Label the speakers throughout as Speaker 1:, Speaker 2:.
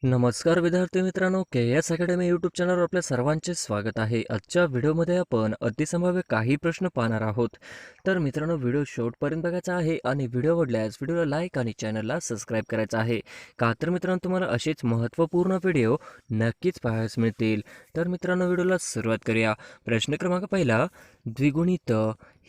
Speaker 1: नमस्कार विद्यार्थी मित्रांनो, के एस अकॅडमी यूट्यूब चॅनलवर आपल्या सर्वांचे स्वागत आहे. आजच्या व्हिडिओमध्ये आपण अतिसंभाव्य काही प्रश्न पाहणार आहोत. तर मित्रांनो, व्हिडिओ शेवटपर्यंत बघायचा आहे आणि व्हिडिओ आवडल्यास व्हिडिओला लाईक आणि चॅनलला सबस्क्राईब करायचं आहे. का तर मित्रांनो, तुम्हाला असेच महत्त्वपूर्ण व्हिडिओ नक्कीच पाहायला मिळतील. तर मित्रांनो, व्हिडिओला सुरुवात करूया. प्रश्न क्रमांक पहिला, द्विगुणित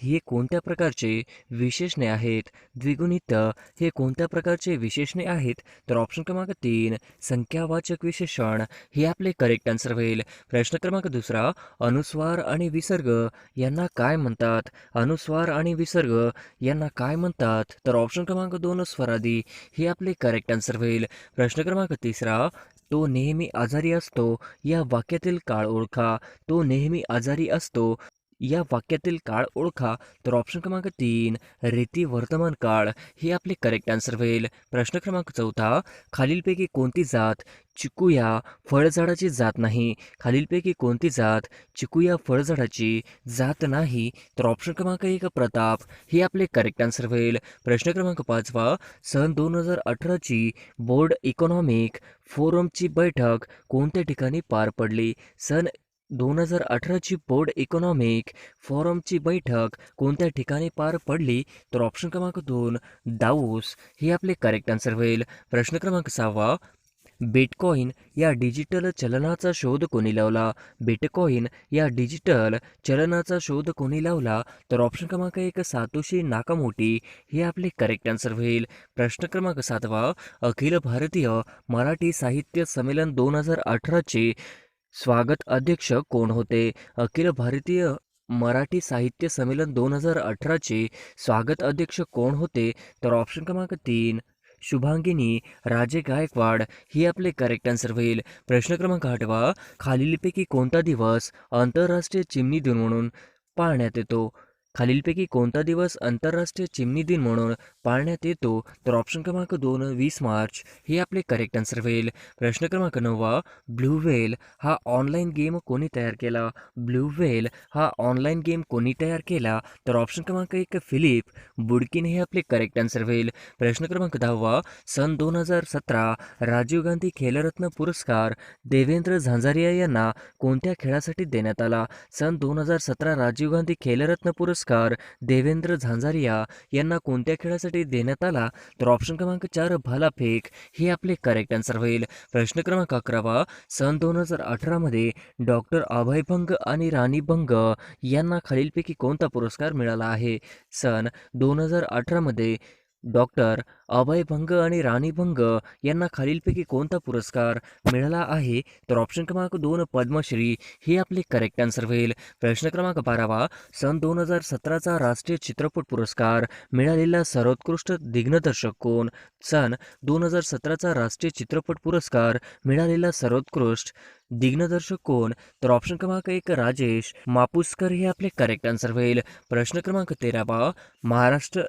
Speaker 1: हे कोणत्या प्रकारचे विशेषणे आहेत? द्विगुणित हे कोणत्या प्रकारचे विशेषणे आहेत? तर ऑप्शन क्रमांक 3 संख्यावाचक विशेषण हे आपले करेक्ट आन्सर होईल. प्रश्न क्रमांक दुसरा, अनुस्वार आणि विसर्ग यांना काय म्हणतात? अनुस्वार आणि विसर्ग यांना काय म्हणतात? तर ऑप्शन क्रमांक 2 स्वरादी हे आपले करेक्ट आन्सर होईल. प्रश्न क्रमांक तिसरा, तो नेहमी आजारी असतो या वाक्यातील काळ ओळखा. तो नेहमी आजारी असतो या वाक्यातील काळ ओळखा. तर ऑप्शन क्रमांक 3 रीती वर्तमान काळ हे आपले करेक्ट आन्सर होईल. प्रश्न क्रमांक चौथा, खालीलपैकी कोणती जात चिकू या फळझाडाची जात नाही? खालीलपैकी कोणती जात चिकू या फळझाडाची जात नाही? तर ऑप्शन क्रमांक 1 प्रताप हे आपले करेक्ट आन्सर होईल. प्रश्न क्रमांक 5 सन 2018ची बोर्ड इकॉनॉमिक फोरमची बैठक कोणत्या ठिकाणी पार पडली? सन 2018ची बोर्ड इकॉनॉमिक फोरमची बैठक कोणत्या ठिकाणी पार पडली? तर ऑप्शन क्रमांक 2 दावोस हे आपले करेक्ट आन्सर होईल. प्रश्न क्रमांक 6 बिटकॉइन या डिजिटल चलनाचा शोध कोणी लावला? बिटकॉइन या डिजिटल चलनाचा शोध कोणी लावला? तर ऑप्शन क्रमांक 1 सातोशी नाकामोटी हे आपले करेक्ट आन्सर होईल. प्रश्न क्रमांक 7 अखिल भारतीय मराठी साहित्य संमेलन 2018चे स्वागत अध्यक्ष कोण होते? अखिल भारतीय मराठी साहित्य संमेलन 2018चे स्वागत अध्यक्ष कोण होते? तर ऑप्शन क्रमांक 3 शुभांगिनी राजे गायकवाड ही आपले करेक्ट आन्सर होईल. प्रश्न क्रमांक 8 खालीलपैकी कोणता दिवस आंतरराष्ट्रीय चिमणी दिन म्हणून पाळण्यात येतो? खालीलपैकी कोणता दिवस आंतरराष्ट्रीय चिमणी दिन म्हणून पाळण्यात येतो? तर ऑप्शन क्रमांक 2 20 मार्च हे आपले करेक्ट आन्सर होईल. प्रश्न क्रमांक 9 ब्लू व्हेल हा ऑनलाईन गेम कोणी तयार केला? ब्लू व्हेल हा ऑनलाईन गेम कोणी तयार केला? तर ऑप्शन क्रमांक 1 फिलिप बुडकिन हे आपले करेक्ट आन्सर होईल. प्रश्न क्रमांक 10 सन 2017 राजीव गांधी खेलरत्न पुरस्कार देवेंद्र झांझरिया यांना कोणत्या खेळासाठी देण्यात आला? सन 2017 राजीव गांधी खेलरत्न पुरस्कार देवेंद्र झांझरिया यांना कोणत्या खेळासाठी देण्यात आला? तर ऑप्शन क्रमांक 4 भालाफेक हे आपले करेक्ट आन्सर होईल. प्रश्न क्रमांक 11 सन 2018 मध्ये डॉक्टर अभय भंग आणि राणी भंग यांना खालीलपैकी कोणता पुरस्कार मिळाला आहे? सन 2018 मध्ये डॉक्टर अभय भंग आणि राणी भंग यांना खालीलपैकी कोणता पुरस्कार मिळाला आहे? तर ऑप्शन क्रमांक 2 पद्मश्री हे आपले करेक्ट आन्सर होईल. प्रश्न क्रमांक 12 सन 2017चा राष्ट्रीय चित्रपट पुरस्कार मिळालेला सर्वोत्कृष्ट दिग्दर्शक कोण? सन 2017चा राष्ट्रीय चित्रपट पुरस्कार मिळालेला सर्वोत्कृष्ट दिग्दर्शक कोण? तर ऑप्शन क्रमांक 1 राजेश मापुसकर हे आपले करेक्ट आन्सर होईल. प्रश्न क्रमांक 13 महाराष्ट्र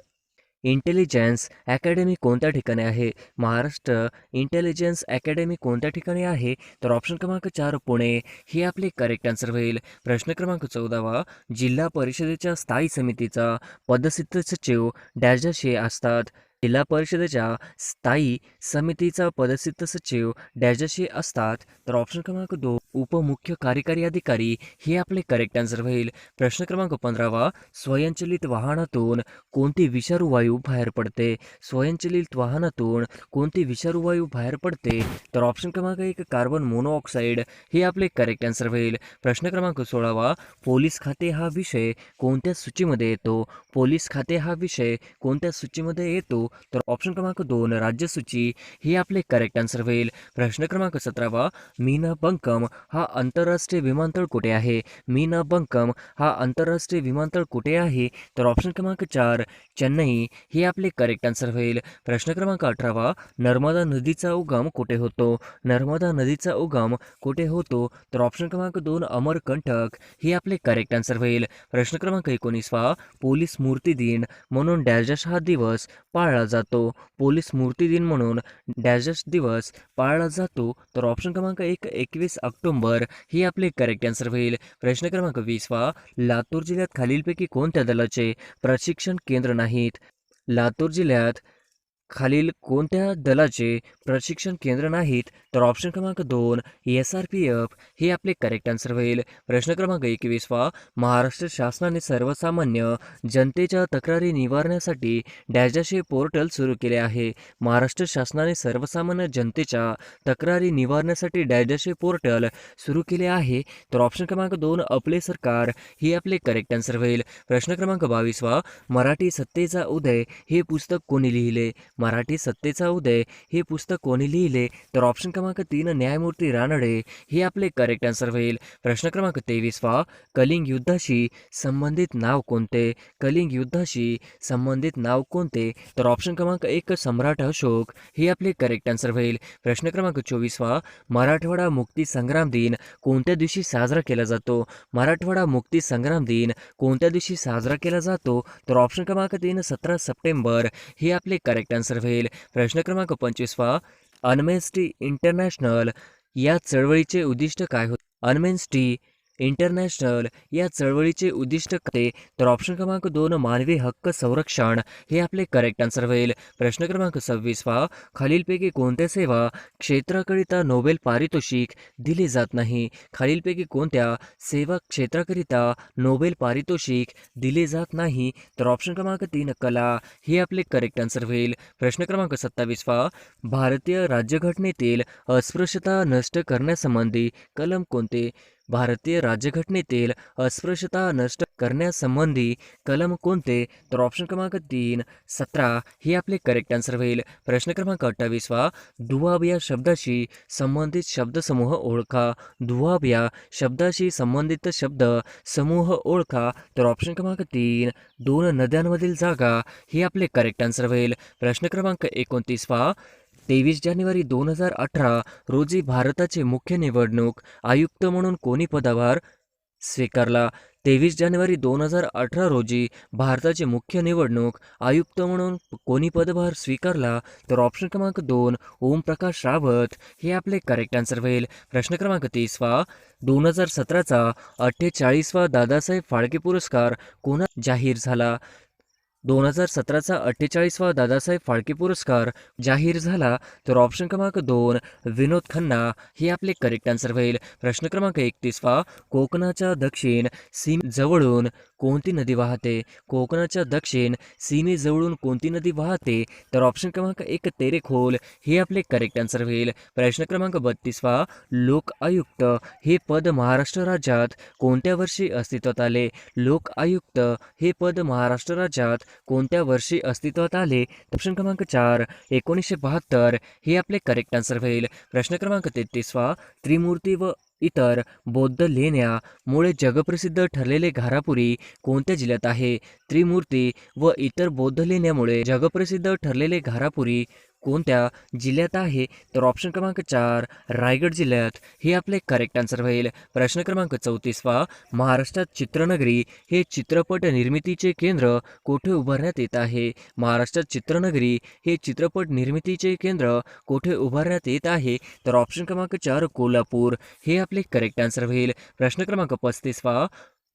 Speaker 1: इंटेलिजन्स अकॅडमी कोणत्या ठिकाणी आहे? महाराष्ट्र इंटेलिजन्स अकॅडमी कोणत्या ठिकाणी आहे? तर ऑप्शन क्रमांक 4 पुणे हे आपले करेक्ट आन्सर होईल. प्रश्न क्रमांक 14 जिल्हा परिषदेच्या स्थायी समितीचा पदसिद्ध सचिव डॅशचे असतात? जिल्हा परिषदेच्या स्थायी समितीचा पदसिद्ध सचिव डॅशचे असतात? तर ऑप्शन क्रमांक 2 उपमुख्य कार्यकारी अधिकारी हे आपले करेक्ट आन्सर होईल. प्रश्न क्रमांक 15 स्वयंचलित वाहनातून कोणती विषारू वायू बाहेर पडते? स्वयंचलित वाहनातून कोणती विषारू वायू बाहेर पडते? तर ऑप्शन क्रमांक 1 कार्बन मोनोऑक्साईड हे आपले करेक्ट आन्सर होईल. प्रश्न क्रमांक 16 पोलीस खाते हा विषय कोणत्या सूचीमध्ये येतो? पोलीस खाते हा विषय कोणत्या सूचीमध्ये येतो? तर ऑप्शन क्रमांक 2 राज्यसूची हे आपले करेक्ट आन्सर होईल. प्रश्न क्रमांक 17 मीना बंकम हा आंतरराष्ट्रीय विमानतळ कुठे आहे? मीना बंकम हा आंतरराष्ट्रीय विमानतळ कुठे आहे? तर ऑप्शन क्रमांक 4 चेन्नई हे आपले करेक्ट आन्सर होईल. प्रश्न क्रमांक 18 नर्मदा नदीचा उगम कुठे होतो? नर्मदा नदीचा उगम कुठे होतो? तर ऑप्शन क्रमांक 2 अमरकंटक हे आपले करेक्ट आन्सर होईल. प्रश्न क्रमांक 19 पोलीस स्मृती दिन म्हणून डॅश हा दिवस पाळला जातो? पोलीस स्मृती दिन म्हणून डॅश दिवस पाळला जातो? तर ऑप्शन क्रमांक 1 21 ऑक्टोबर हे आपले करेक्ट आन्सर होईल. प्रश्न क्रमांक 20 लातूर जिल्ह्यात खालीलपैकी कोणत्या दलाचे प्रशिक्षण केंद्र नाहीत? लातूर जिल्ह्यात खालील कोणत्या दलाचे प्रशिक्षण केंद्र नाहीत? तर ऑप्शन क्रमांक 2 SRPF हे आपले करेक्ट आन्सर होईल. प्रश्न क्रमांक 21 महाराष्ट्र शासनाने सर्वसामान्य जनतेच्या तक्रारी निवारण्यासाठी डॅशचे पोर्टल सुरू केले आहे. महाराष्ट्र शासनाने सर्वसामान्य जनतेच्या तक्रारी निवारण्यासाठी डॅशचे पोर्टल सुरू केले आहे. तर ऑप्शन क्रमांक 2 आपले सरकार हे आपले करेक्ट आन्सर होईल. प्रश्न क्रमांक 22 मराठी सत्तेचा उदय हे पुस्तक कोणी लिहिले? मराठी सत्तेचा उदय हे पुस्तक कोणी लिहिले? तर ऑप्शन क्रमांक 3 न्यायमूर्ती रानडे हे आपले करेक्ट आन्सर होईल. प्रश्न क्रमांक 23 कलिंग युद्धाशी संबंधित नाव कोणते? कलिंग युद्धाशी संबंधित नाव कोणते? तर ऑप्शन क्रमांक 1 सम्राट अशोक हे आपले करेक्ट आन्सर होईल. प्रश्न क्रमांक 24 मराठवाडा मुक्ती संग्राम दिन कोणत्या दिवशी साजरा केला जातो? मराठवाडा मुक्ती संग्राम दिन कोणत्या दिवशी साजरा केला जातो? तर ऑप्शन क्रमांक 3 17 सप्टेंबर हे आपले करेक्ट आन्सर होईल. प्रश्न क्रमांक 25 अनमेस्टी इंटरनॅशनल या चळवळीचे उद्दिष्ट काय होते? अनमेस्टी इंटरनॅशनल या चळवळीचे उद्दिष्ट काय? तर ऑप्शन क्रमांक 2 मानवी हक्क संरक्षण हे आपले करेक्ट आन्सर होईल. प्रश्न क्रमांक 26 खालीलपैकी कोणत्या सेवा क्षेत्राकरिता नोबेल पारितोषिक दिले जात नाही? खालीलपैकी कोणत्या सेवा क्षेत्राकरिता नोबेल पारितोषिक दिले जात नाही? तर ऑप्शन क्रमांक 3 कला हे आपले करेक्ट आन्सर होईल. प्रश्न क्रमांक 27 भारतीय राज्यघटनेतील अस्पृश्यता नष्ट करण्यासंबंधी कलम कोणते? भारतीय राज्यघटनेतील अस्पृश्यता नष्ट करण्यासंबंधी कलम कोणते? तर ऑप्शन क्रमांक 3 17 हे आपले करेक्ट आन्सर होईल. प्रश्न क्रमांक 28 दुआब या शब्दाशी संबंधित शब्दसमूह ओळखा. दुआब या शब्दाशी संबंधित शब्द समूह ओळखा. तर ऑप्शन क्रमांक 3 2 नद्यांमधील जागा हे आपले करेक्ट आन्सर होईल. प्रश्न क्रमांक 29 23 जानेवारी 2018 रोजी भारताचे मुख्य निवडणूक आयुक्त म्हणून कोणी पदभार स्वीकारला? 23 जानेवारी 2018 रोजी भारताचे मुख्य निवडणूक आयुक्त म्हणून कोणी पदभार स्वीकारला? तर ऑप्शन क्रमांक 2 ओमप्रकाश रावत हे आपले करेक्ट आन्सर होईल. प्रश्न क्रमांक 30 2017चा 48वा दादासाहेब फाळके पुरस्कार कोणा जाहीर झाला? 2017चा 48वा दादासाहेब फाळके पुरस्कार जाहीर झाला. तर ऑप्शन क्रमांक 2 विनोद खन्ना हे आपले करेक्ट आन्सर होईल. प्रश्न क्रमांक 31 कोकणाच्या दक्षिण सीमेजवळून कोणती नदी वाहते? कोकणाच्या दक्षिण सीमेजवळून कोणती नदी वाहते? तर ऑप्शन क्रमांक 1 तेरेखोल हे आपले करेक्ट आन्सर होईल. प्रश्न क्रमांक 32 लोक आयुक्त हे पद महाराष्ट्र राज्यात कोणत्या वर्षी अस्तित्वात आले? लोक आयुक्त हे पद महाराष्ट्र राज्यात कोणत्या वर्षी अस्तित्वात आले? ऑप्शन क्रमांक 4 1972 हे आपले करेक्ट आन्सर होईल. प्रश्न क्रमांक 33 त्रिमूर्ती व इतर बौद्ध लेण्यामुळे जगप्रसिद्ध ठरलेले घारापुरी कोणत्या जिल्ह्यात आहे? त्रिमूर्ती व इतर बौद्ध लेण्यामुळे जगप्रसिद्ध ठरलेले घारापुरी कोणत्या जिल्ह्यात आहे? तर ऑप्शन क्रमांक 4 रायगड जिल्ह्यात हे आपले करेक्ट आन्सर होईल. प्रश्न क्रमांक 34 महाराष्ट्रात चित्रनगरी हे चित्रपट निर्मितीचे केंद्र कोठे उभारण्यात येत आहे? महाराष्ट्रात चित्रनगरी हे चित्रपट निर्मितीचे केंद्र कोठे उभारण्यात येत आहे? तर ऑप्शन क्रमांक 4 कोल्हापूर हे आपले करेक्ट आन्सर होईल. प्रश्न क्रमांक 35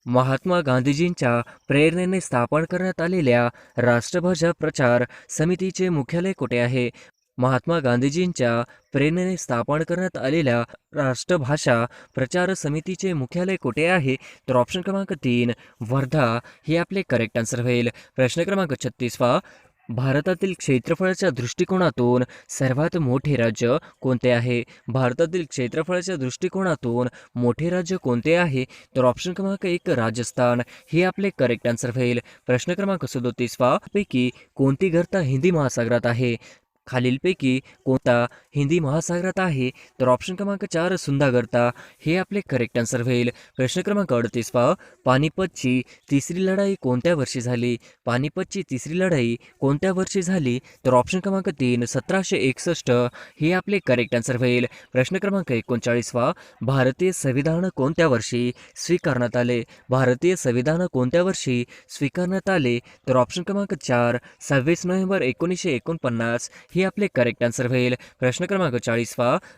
Speaker 1: महात्मा गांधीजींच्या प्रेरणेने स्थापन करण्यात आलेल्या राष्ट्रभाषा प्रचार समितीचे मुख्यालय कुठे आहे? महात्मा गांधीजींच्या प्रेरणेने स्थापन करण्यात आलेल्या राष्ट्रभाषा प्रचार समितीचे मुख्यालय कुठे आहे? तर ऑप्शन क्रमांक 3 वर्धा हे आपले करेक्ट आन्सर होईल. प्रश्न क्रमांक 36 भारतातील क्षेत्रफळाच्या दृष्टिकोनातून सर्वात मोठे राज्य कोणते आहे? भारतातील क्षेत्रफळाच्या दृष्टिकोनातून मोठे राज्य कोणते आहे? तर ऑप्शन क्रमांक 1 राजस्थान हे आपले करेक्ट आन्सर होईल. प्रश्न क्रमांक 37 पैकी कोणती गर्ता हिंदी महासागरात आहे? खालीलपैकी कोणता हिंदी महासागरात आहे? तर ऑप्शन क्रमांक 4 सुंदा गर्ता हे आपले करेक्ट आन्सर होईल. प्रश्न क्रमांक 38 पानिपतची तिसरी लढाई कोणत्या वर्षी झाली? पानिपतची तिसरी लढाई कोणत्या वर्षी झाली? तर ऑप्शन क्रमांक 3 1761 हे आपले करेक्ट आन्सर होईल. प्रश्न क्रमांक 39 भारतीय संविधान कोणत्या वर्षी स्वीकारण्यात आले? भारतीय संविधान कोणत्या वर्षी स्वीकारण्यात आले? तर ऑप्शन क्रमांक 4 26 नोव्हेंबर 1949 हे आपले करेक्ट आन्सर होईल. प्रश्न क्रमांक 40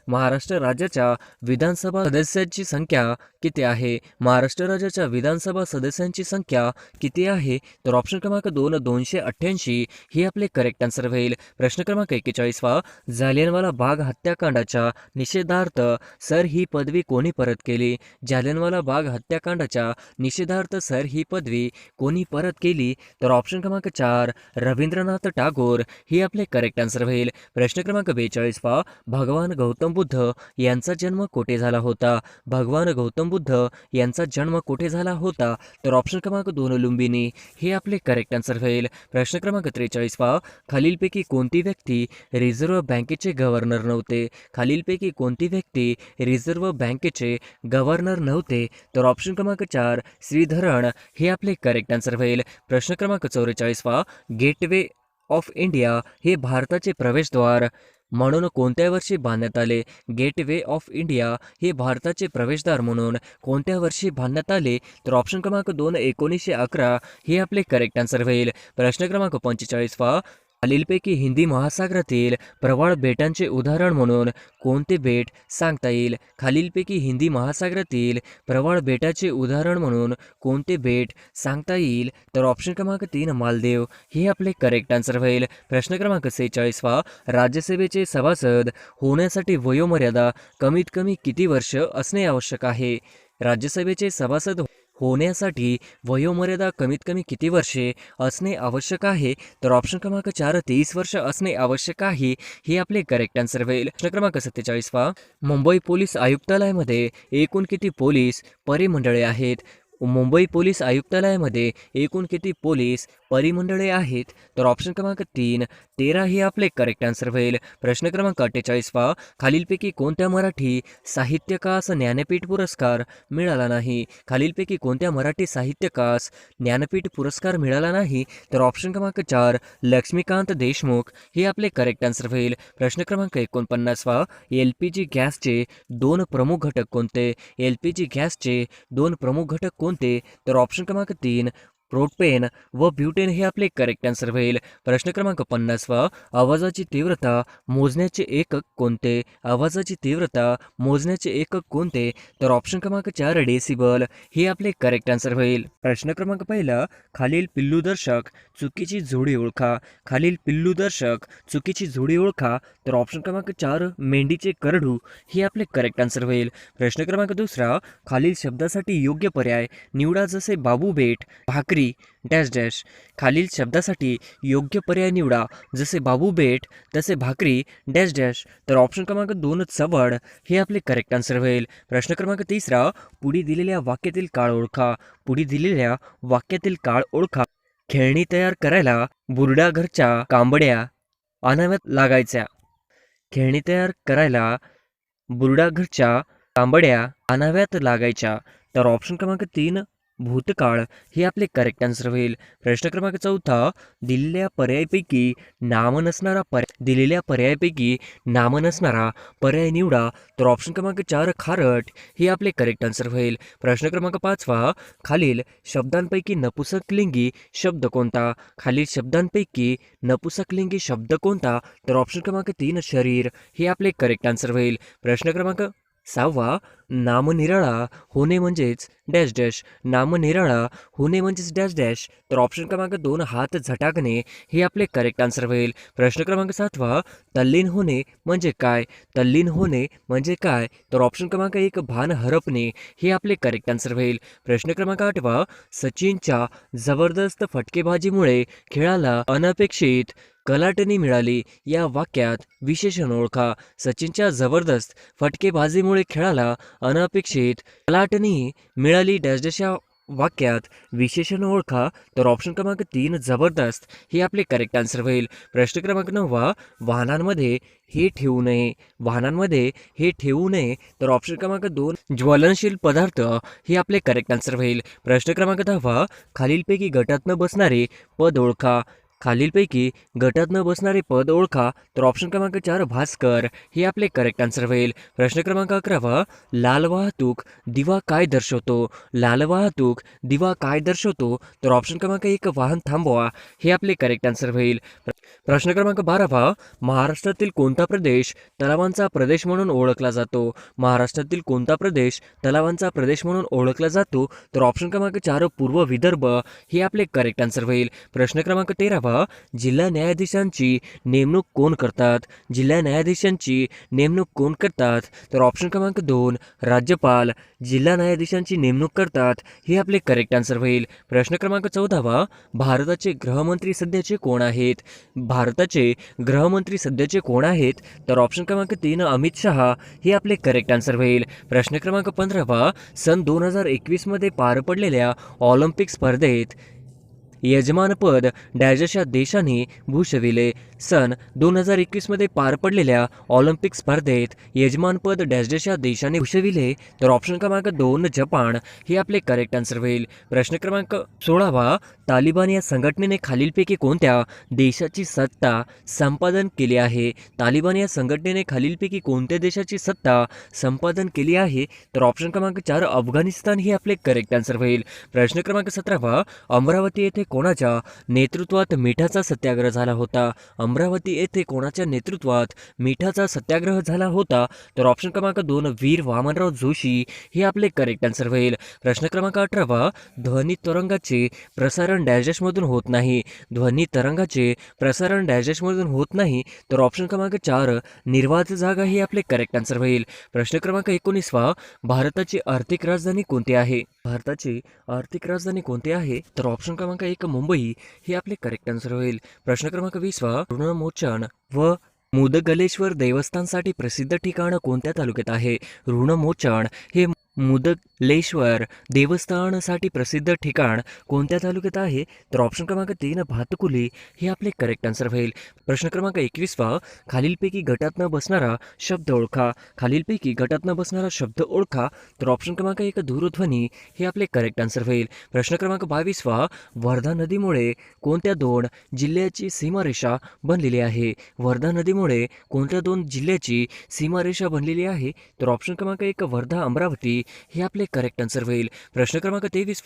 Speaker 1: महाराष्ट्र राज्याच्या विधानसभा सदस्यांची संख्या किती आहे? महाराष्ट्र राज्याच्या विधानसभा सदस्यांची संख्या किती आहे? तर ऑप्शन क्रमांक 2 288 ही आपले करेक्ट आन्सर होईल. प्रश्न क्रमांक 41 जालियनवाला बाग हत्याकांडाच्या निषेधार्थ सर ही पदवी कोणी परत केली? जालियनवाला बाग हत्याकांडाच्या निषेधार्थ सर ही पदवी कोणी परत केली? तर ऑप्शन क्रमांक 4 रवींद्रनाथ टागोर ही आपले करेक्ट आन्सर होईल. प्रश्न क्रमांक 42 भगवान गौतम बुद्ध यांचा जन्म कुठे झाला होता? भगवान गौतम बुद्ध यांचा जन्म कुठे झाला होता? तर ऑप्शन क्रमांक 2 लुंबिनी हे आपले करेक्ट आन्सर होईल. प्रश्न क्रमांक 43 खालीलपैकी कोणती व्यक्ती रिझर्व्ह बँकेचे गव्हर्नर नव्हते? खालीलपैकी कोणती व्यक्ती रिझर्व्ह बँकेचे गव्हर्नर नव्हते? तर ऑप्शन क्रमांक 4 श्रीधरन हे आपले करेक्ट आन्सर होईल. प्रश्न क्रमांक 44 गेटवे ऑफ इंडिया हे भारताचे प्रवेशद्वार म्हणून कोणत्या वर्षी बांधण्यात आले? गेटवे ऑफ इंडिया हे भारताचे प्रवेशद्वार म्हणून कोणत्या वर्षी बांधण्यात आले? तर ऑप्शन क्रमांक 2 1911 हे आपले करेक्ट आन्सर होईल. प्रश्न क्रमांक 45 खालीलपैकी हिंदी महासागरातील प्रवाळ बेटांचे उदाहरण म्हणून कोणते बेट सांगता येईल? खालीलपैकी हिंदी महासागरातील प्रवाळ बेटाचे उदाहरण म्हणून कोणते बेट सांगता येईल? तर ऑप्शन क्रमांक 3 मालदीव हे आपले करेक्ट आन्सर होईल. प्रश्न क्रमांक 46 राज्यसभेचे सभासद होण्यासाठी वयोमर्यादा कमीत कमी किती वर्ष असणे आवश्यक आहे? राज्यसभेचे सभासद होण्यासाठी वयोमर्यादा कमीत कमी किती वर्षे असणे आवश्यक आहे? तर ऑप्शन क्रमांक 4 30 वर्ष असणे आवश्यक आहे हे आपले करेक्ट आन्सर होईल. प्रश्न क्रमांक 47 मुंबई पोलीस आयुक्तालयामध्ये एकूण किती पोलीस परिमंडळे आहेत? मुंबई पोलीस आयुक्तालयामध्ये एकूण किती पोलीस परिमंडळे आहेत? तर ऑप्शन क्रमांक 3 13 हे आपले करेक्ट आन्सर होईल. प्रश्न क्रमांक 48 खालीलपैकी कोणत्या मराठी साहित्यकास ज्ञानपीठ पुरस्कार मिळाला नाही? खालीलपैकी कोणत्या मराठी साहित्यकास ज्ञानपीठ पुरस्कार मिळाला नाही? तर ऑप्शन क्रमांक 4 लक्ष्मीकांत देशमुख हे आपले करेक्ट आन्सर होईल. प्रश्न क्रमांक 49 LPG गॅसचे 2 प्रमुख घटक कोणते? LPG गॅसचे 2 प्रमुख घटक कोणते? तर ऑप्शन क्रमांक 3 प्रोपेन व ब्युटेन हे आपले करेक्ट आन्सर होईल. प्रश्न क्रमांक 50 आवाजाची तीव्रता मोजण्याचे एकक कोणते? आवाजाची तीव्रता मोजण्याचे एकक कोणते? तर ऑप्शन क्रमांक 4 डेसिबल हे आपले करेक्ट आन्सर होईल. प्रश्न क्रमांक 1 खालील पिल्लूदर्शक चुकीची जोडी ओळखा. खालील पिल्लूदर्शक चुकीची जोडी ओळखा. तर ऑप्शन क्रमांक 4 मेंढीचे करडू हे आपले करेक्ट आन्सर होईल. प्रश्न क्रमांक 2 खालील शब्दासाठी योग्य पर्याय निवडा जसे बाबू बेट भाकरी डॅश डॅश. खालील शब्दासाठी योग्य पर्याय निवडा जसे बाबू बेट तसे भाकरी डॅश डॅश. तर ऑप्शन क्रमांक 2 चवड हे आपले करेक्ट आन्सर होईल. प्रश्न क्रमांक 3 पुढे दिलेल्या वाक्यातील काळ ओळखा. पुढे दिलेल्या वाक्यातील काळ ओळखा. खेळणी तयार करायला बुरड्या घरच्या कांबड्या आणाव्यात लागायच्या. खेळणी तयार करायला बुरड्या घरच्या कांबड्या आणाव्यात लागायच्या. तर ऑप्शन क्रमांक 3 भूतकाळ हे आपले करेक्ट आन्सर होईल. प्रश्न क्रमांक 4 दिलेल्या पर्यायापैकी नाम नसणारा पर्याय निवडा. तर ऑप्शन क्रमांक 4 खारट हे आपले करेक्ट आन्सर होईल. प्रश्न क्रमांक 5 खालील शब्दांपैकी नपुसकलिंगी शब्द कोणता? खालील शब्दांपैकी नपुसकलिंगी शब्द कोणता? तर ऑप्शन क्रमांक 3 शरीर हे आपले करेक्ट आन्सर होईल. प्रश्न क्रमांक 6 नामनिराळा होणे म्हणजेच डॅश डॅश. नामनिराळा होणे म्हणजेच डॅश डॅश. तर ऑप्शन क्रमांक 2 हात झटाकणे हे आपले करेक्ट आन्सर होईल. प्रश्न क्रमांक 7 तल्लीन होणे म्हणजे काय? तल्लीन होणे म्हणजे काय? तर ऑप्शन क्रमांक 1 भान हरपणे हे आपले करेक्ट आन्सर होईल. प्रश्न क्रमांक 8 सचिनच्या जबरदस्त फटकेबाजीमुळे खेळाला अनपेक्षित कलाटणी मिळाली. या वाक्यात विशेषण ओळखा. सचिनच्या जबरदस्त फटकेबाजीमुळे खेळाला अनपेक्षित कलाटणी मिळाली डॅश डॅश या वाक्यात विशेषण ओळखा. तर ऑप्शन क्रमांक 3 जबरदस्त हे आपले करेक्ट आन्सर होईल. प्रश्न क्रमांक 9 वाहनांमध्ये हे ठेवू नये. वाहनांमध्ये हे ठेवू नये. तर ऑप्शन क्रमांक 2 ज्वलनशील पदार्थ हे आपले करेक्ट आन्सर होईल. प्रश्न क्रमांक 10 खालीलपैकी गटात न बसणारे पद ओळखा. खालीलपैकी गटात न बसणारे पद ओळखा. तर ऑप्शन क्रमांक 4 भास्कर हे आपले करेक्ट आन्सर होईल. प्रश्न क्रमांक 11 लाल वाहतूक दिवा काय दर्शवतो. लाल वाहतूक दिवा काय दर्शवतो. तर ऑप्शन क्रमांक 1 वाहन थांबवा हे आपले करेक्ट आन्सर होईल. प्रश्न क्रमांक 12 महाराष्ट्रातील कोणता प्रदेश तलावांचा प्रदेश म्हणून ओळखला जातो. महाराष्ट्रातील कोणता प्रदेश तलावांचा प्रदेश म्हणून ओळखला जातो. तर ऑप्शन क्रमांक 4 पूर्व विदर्भ हे आपले करेक्ट आन्सर होईल. प्रश्न क्रमांक 13 जिल्हा न्यायाधीशांची नेमणूक कोण करतात. जिल्हा न्यायाधीशांची नेमणूक कोण करतात. तर ऑप्शन क्रमांक 2 राज्यपाल जिल्हा न्यायाधीशांची नेमणूक करतात हे आपले करेक्ट आन्सर होईल. प्रश्न क्रमांक 14 भारताचे गृहमंत्री सध्याचे कोण आहेत. भारताचे गृहमंत्री सध्याचे कोण आहेत. तर ऑप्शन क्रमांक 3 अमित शहा हे आपले करेक्ट आन्सर होईल. प्रश्न क्रमांक 15 सन 2021 मध्ये पार पडलेल्या ऑलिम्पिक स्पर्धेत यजमानपद डॅशच्या देशाने भूषविले. सन 2021 मध्ये पार पडलेल्या ऑलिम्पिक स्पर्धेत यजमानपद डॅशच्या देशाने भूषविले. तर ऑप्शन क्रमांक 2 जपान हे आपले करेक्ट आन्सर होईल. प्रश्न क्रमांक 16 तालिबान या संघटनेने खालीलपैकी कोणत्या देशाची सत्ता संपादन केली आहे. तालिबान या संघटनेने खालीलपैकी कोणत्या देशाची सत्ता संपादन केली आहे. तर ऑप्शन क्रमांक 4 अफगाणिस्तान हे आपले करेक्ट आन्सर होईल. प्रश्न क्रमांक 17 अमरावती येथे कोणाच्या नेतृत्वात मिठाचा सत्याग्रह झाला होता. अमरावती येथे कोणाच्या नेतृत्वात मिठाचा सत्याग्रह झाला होता. तर ऑप्शन क्रमांक 2 वीर वामनराव जोशी हे आपले करेक्ट आन्सर होईल. प्रश्न क्रमांक 18 ध्वनी तरंगाचे प्रसारण डॅशमधून होत नाही. ध्वनी तरंगाचे प्रसारण डॅशमधून होत नाही. तर ऑप्शन क्रमांक 4 निर्वात जागा हे आपले करेक्ट आन्सर होईल. प्रश्न क्रमांक 19 भारताची आर्थिक राजधानी कोणती आहे. भारताची आर्थिक राजधानी कोणती आहे. तर ऑप्शन क्रमांक 1 मुंबई हे आपले करेक्ट आन्सर होईल. प्रश्न क्रमांक 20 ऋणमोचन व मुदगलेश्वर देवस्थानसाठी प्रसिद्ध ठिकाण कोणत्या तालुक्यात आहे. ऋणमोचन हे मुदगलेश्वर देवस्थानासाठी प्रसिद्ध ठिकाण कोणत्या तालुक्यात आहे. तर ऑप्शन क्रमांक 3 भातकुली हे आपले करेक्ट आन्सर होईल. प्रश्न क्रमांक 21 खालीलपैकी गटात न बसणारा शब्द ओळखा. खालीलपैकी गटात न बसणारा शब्द ओळखा. तर ऑप्शन क्रमांक 1 दूरध्वनी हे आपले करेक्ट आन्सर होईल. प्रश्न क्रमांक 22 वर्धा नदीमुळे कोणत्या 2 जिल्ह्याची सीमारेषा बनलेली आहे. वर्धा नदीमुळे कोणत्या 2 जिल्ह्याची सीमारेषा बनलेली आहे. तर ऑप्शन क्रमांक 1 वर्धा अमरावती हे आपले करेक्ट आन्सर होईल. प्रश्न क्रमांक 23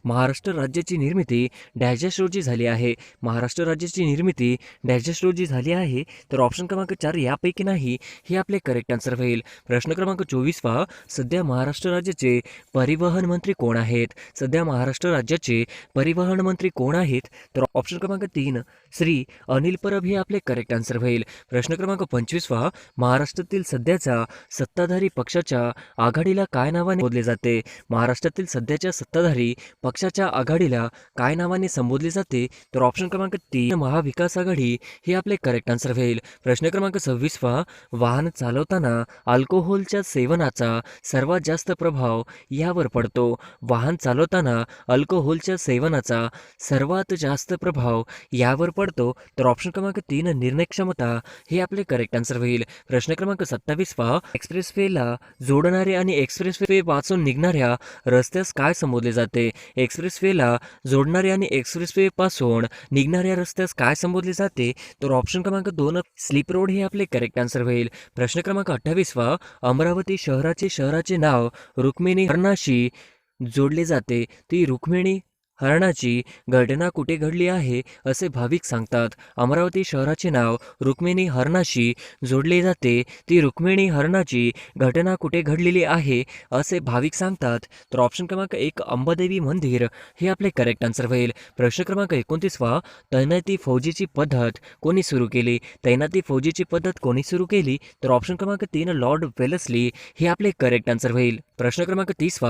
Speaker 1: महाराष्ट्र राज्याची निर्मिती डॅश रोजी झाली आहे. महाराष्ट्र राज्याची निर्मिती डॅश रोजी झाली आहे. तर ऑप्शन क्रमांक 4 यापैकी नाही हे आपले करेक्ट आन्सर होईल. प्रश्न क्रमांक 24 सध्या महाराष्ट्र राज्याचे परिवहन मंत्री कोण आहेत. सध्या महाराष्ट्र राज्याचे परिवहन मंत्री कोण आहेत. तर ऑप्शन क्रमांक 3 श्री अनिल परब हे आपले करेक्ट आन्सर होईल. प्रश्न क्रमांक 25 महाराष्ट्रातील सध्याच्या सत्ताधारी पक्षाच्या आघाडीला काय नावाने संबोधले जाते. महाराष्ट्रातील सध्याच्या सत्ताधारी पक्षाच्या आघाडीला काय नावाने संबोधले जाते. तर ऑप्शन क्रमांक 3 महाविकास आघाडी हे आपले करेक्ट आन्सर होईल. प्रश्न क्रमांक 26 वाहन चालवताना अल्कोहोलच्या सेवनाचा सर्वात जास्त प्रभाव यावर पडतो. वाहन चालवताना अल्कोहोलच्या सेवनाचा सर्वात जास्त प्रभाव यावर पडतो. तर ऑप्शन क्रमांक 3 निर्णय क्षमता हे आपले करेक्ट आन्सर होईल. प्रश्न क्रमांक 27 एक्सप्रेसवेला जोडणारे आणि एक्सप्रेसवे पासून निघणाऱ्या रस्त्यास काय संबोधले जाते. एक्सप्रेसवेला जोडणारे आणि एक्सप्रेसवे पासून निघणाऱ्या रस्त्यास काय संबोधले जाते. तर ऑप्शन क्रमांक 2 स्लिप रोड हे आपले करेक्ट आन्सर होईल. प्रश्न क्रमांक 28 अमरावती शहराचे नाव रुक्मिणी हरणाशी जोडले जाते. ती रुक्मिणी हरणाची घटना कुठे घडली आहे असे भाविक सांगतात. अमरावती शहराचे नाव रुक्मिणी हरणाशी जोडले जाते. ती रुक्मिणी हरणाची घटना कुठे घडलेली आहे असे भाविक सांगतात. तर ऑप्शन क्रमांक 1 अंबादेवी मंदिर हे आपले करेक्ट आन्सर होईल. प्रश्न क्रमांक 29 तैनाती फौजीची पद्धत कोणी सुरू केली. तैनाती फौजीची पद्धत कोणी सुरू केली. तर ऑप्शन क्रमांक 3 लॉर्ड वेलेस्ली हे आपले करेक्ट आन्सर होईल. प्रश्न क्रमांक 30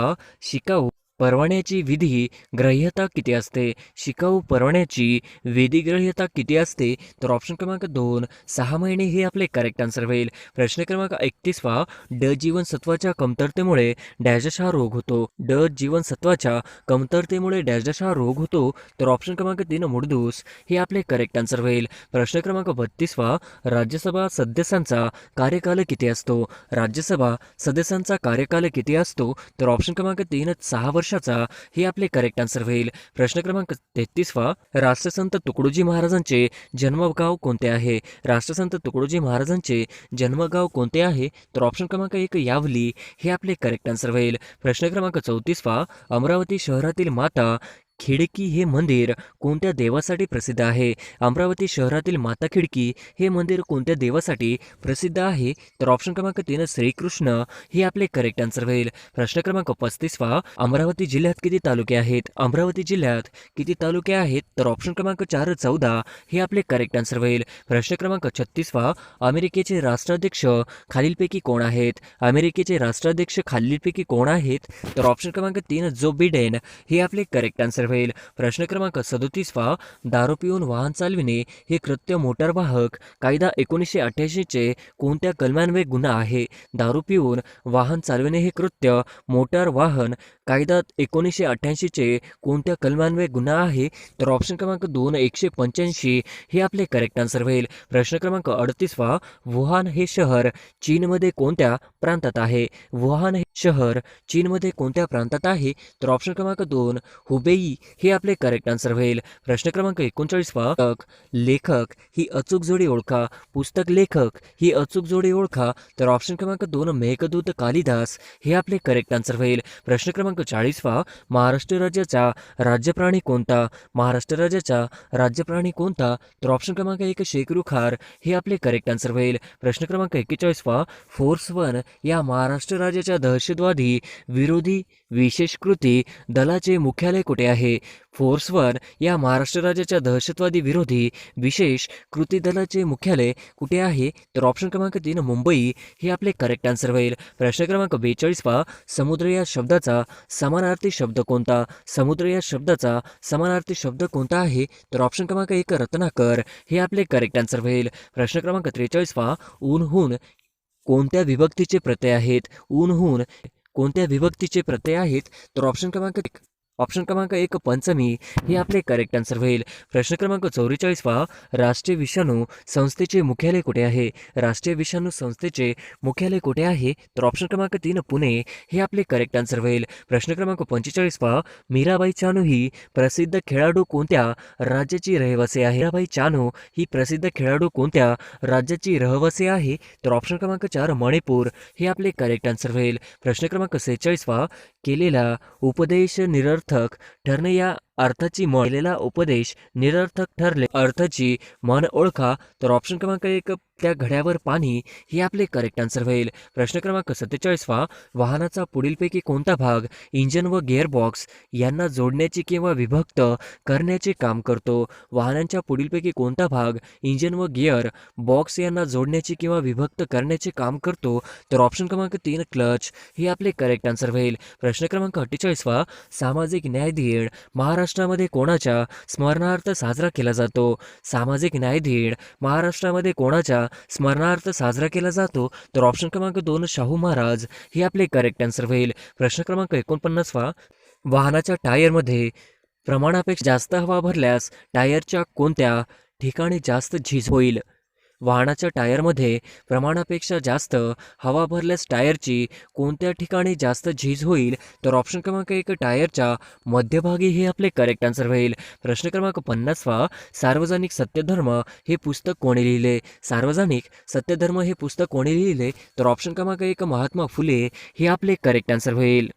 Speaker 1: शिकाऊ परवान्याची विधी ग्राह्यता किती असते. शिकाऊ परवान्याची विधी ग्राह्यता किती असते. तर ऑप्शन क्रमांक 2 6 महिने हे आपले करेक्ट आन्सर होईल. प्रश्न क्रमांक 31 ड जीवनसत्वाच्या कमतरतेमुळे डॅश हा रोग होतो. ड जीवनसत्वाच्या कमतरतेमुळे डॅश हा रोग होतो. तर ऑप्शन क्रमांक 3 मुडदूस हे आपले करेक्ट आन्सर होईल. प्रश्न क्रमांक 32 राज्यसभा सदस्यांचा कार्यकाल किती असतो. राज्यसभा सदस्यांचा कार्यकाल किती असतो. तर ऑप्शन क्रमांक 3 6 वर्ष वर्षाचा हे आपले करेक्ट आन्सर होईल. प्रश्न क्रमांक 33वा, राष्ट्रसंत तुकडोजी महाराजांचे जन्मगाव कोणते आहे? राष्ट्रसंत तुकडोजी महाराजांचे जन्मगाव कोणते आहे? तर ऑप्शन क्रमांक 1 यावली हे आपले करेक्ट आन्सर होईल. प्रश्न क्रमांक 34वा, अमरावती शहरातील माता खिडकी हे मंदिर कोणत्या देवासाठी प्रसिद्ध आहे? अमरावती शहरातील माता खिडकी हे मंदिर कोणत्या देवासाठी प्रसिद्ध आहे? तर ऑप्शन क्रमांक 3 श्रीकृष्ण हे आपले करेक्ट आन्सर होईल. प्रश्न क्रमांक 35वा, अमरावती जिल्ह्यात किती तालुके आहेत? अमरावती जिल्ह्यात किती तालुके आहेत? तर ऑप्शन क्रमांक 4 14 हे आपले करेक्ट आन्सर होईल. प्रश्न क्रमांक 36वा, अमेरिकेचे राष्ट्राध्यक्ष खालीलपैकी कोण आहेत? अमेरिकेचे राष्ट्राध्यक्ष खालीलपैकी कोण आहेत? तर ऑप्शन क्रमांक 3 जो बिडेन हे आपले करेक्ट आन्सर होईल. प्रश्न क्रमांक 37वा, दारू पिऊन वाहन चालविणे हे कृत्य मोटार वाहक कायदा 1988 चे कोणत्या कलमान्वये गुन्हा आहे? दारू पिऊन वाहन चालविणे हे कृत्य मोटार वाहन कायदा 1988 चे कोणत्या कलमान्वये गुन्हा आहे? तर ऑप्शन क्रमांक 2 185 हे आपले करेक्ट आन्सर होईल. प्रश्न क्रमांक 38वा, वुहान हे शहर चीनमध्ये कोणत्या प्रांतात आहे? वुहान हे शहर चीनमध्ये कोणत्या प्रांतात आहे? तर ऑप्शन क्रमांक 2 हुबेई हे आपले करेक्ट आन्सर होईल. प्रश्न क्रमांक 39वा, लेखक ही अचूक जोडी ओळखा. पुस्तक लेखक ही अचूक जोडी ओळखा. तर ऑप्शन क्रमांक 2 मेघदूत कालिदास हे आपले करेक्ट आन्सर होईल. प्रश्न क्रमांक 40वा, महाराष्ट्र राज्याचा राज्यप्राणी कोणता? महाराष्ट्र राज्याचा राज्यप्राणी कोणता? तर ऑप्शन क्रमांक 1 शेकरूखार हे आपले करेक्ट आन्सर होईल. प्रश्न क्रमांक 41वा, फोर्स 1 या महाराष्ट्र राज्याच्या दहशतवादी विरोधी विशेष कृती दलाचे मुख्यालय कुठे आहे? फोर्स 1 या महाराष्ट्र राज्याच्या दहशतवादी विरोधी विशेष कृती दलाचे मुख्यालय कुठे आहे? तर ऑप्शन क्रमांक 3 मुंबई हे आपले करेक्ट आन्सर होईल. प्रश्न क्रमांक 42वा, समुद्र या शब्दाचा समानार्थी शब्द कोणता? समुद्र या शब्दाचा समानार्थी शब्द कोणता आहे? तर ऑप्शन क्रमांक 1 रत्नाकर हे आपले करेक्ट आन्सर होईल. प्रश्न क्रमांक 43वा, ऊनहून कोणत्या विभक्तीचे प्रत्यय आहेत? ऊनहून कोणत्या विभक्तीचे प्रत्यय आहेत? तर ऑप्शन क्रमांक 1 पंचमी हे आपले करेक्ट आन्सर होईल. प्रश्न क्रमांक 44वा, राष्ट्रीय विषाणू संस्थेचे मुख्यालय कुठे आहे? राष्ट्रीय विषाणू संस्थेचे मुख्यालय कुठे आहे? तर ऑप्शन क्रमांक 3 पुणे हे आपले करेक्ट आन्सर होईल. प्रश्न क्रमांक 45वा, मीराबाई चानू ही प्रसिद्ध खेळाडू कोणत्या राज्याची रहिवासी आहे? मीराबाई चानू ही प्रसिद्ध खेळाडू कोणत्या राज्याची रहिवासी आहे? तर ऑप्शन क्रमांक 4 मणिपूर हे आपले करेक्ट आन्सर होईल. प्रश्न क्रमांक 46वा, केलेला उपदेश निरर्थक ठरणे या अर्थाची म्हण. केलेला उपदेश निरर्थक ठरले अर्थाची म्हण ओळखा. तर ऑप्शन क्रमांक 1 त्या घड्यावर पाणी हे आपले करेक्ट आन्सर होईल. प्रश्न क्रमांक 47वा, वाहनाचा पुढीलपैकी कोणता भाग इंजन व गिअरबॉक्स यांना जोडण्याचे किंवा विभक्त करण्याचे काम करतो? वाहनांच्या पुढीलपैकी कोणता भाग इंजन व गिअर बॉक्स यांना जोडण्याचे किंवा विभक्त करण्याचे काम करतो? तर ऑप्शन क्रमांक 3 क्लच हे आपले करेक्ट आन्सर होईल. प्रश्न क्रमांक 48वा, सामाजिक न्याय दिन महाराष्ट्रामध्ये कोणाच्या स्मरणार्थ साजरा केला जातो? सामाजिक न्याय दिन महाराष्ट्रामध्ये कोणाच्या स्मरणार्थ साजरा केला जातो? तर ऑप्शन क्रमांक 2 शाहू महाराज हे आपले करेक्ट आन्सर होईल. प्रश्न क्रमांक 49वा, वाहनाच्या टायरमध्ये प्रमाणापेक्षा जास्त हवा भरल्यास टायरच्या कोणत्या ठिकाणी जास्त झीज होईल? वाहनाच्या टायरमध्ये प्रमाणापेक्षा जास्त हवा भरल्यास टायरची कोणत्या ठिकाणी जास्त झीज होईल? तर ऑप्शन क्रमांक 1 टायरच्या मध्यभागी हे आपले करेक्ट आन्सर होईल. प्रश्न क्रमांक 50वा, सार्वजनिक सत्यधर्म हे पुस्तक कोणी लिहिले? सार्वजनिक सत्यधर्म हे पुस्तक कोणी लिहिले? तर ऑप्शन क्रमांक 1 महात्मा फुले हे आपले करेक्ट आन्सर होईल.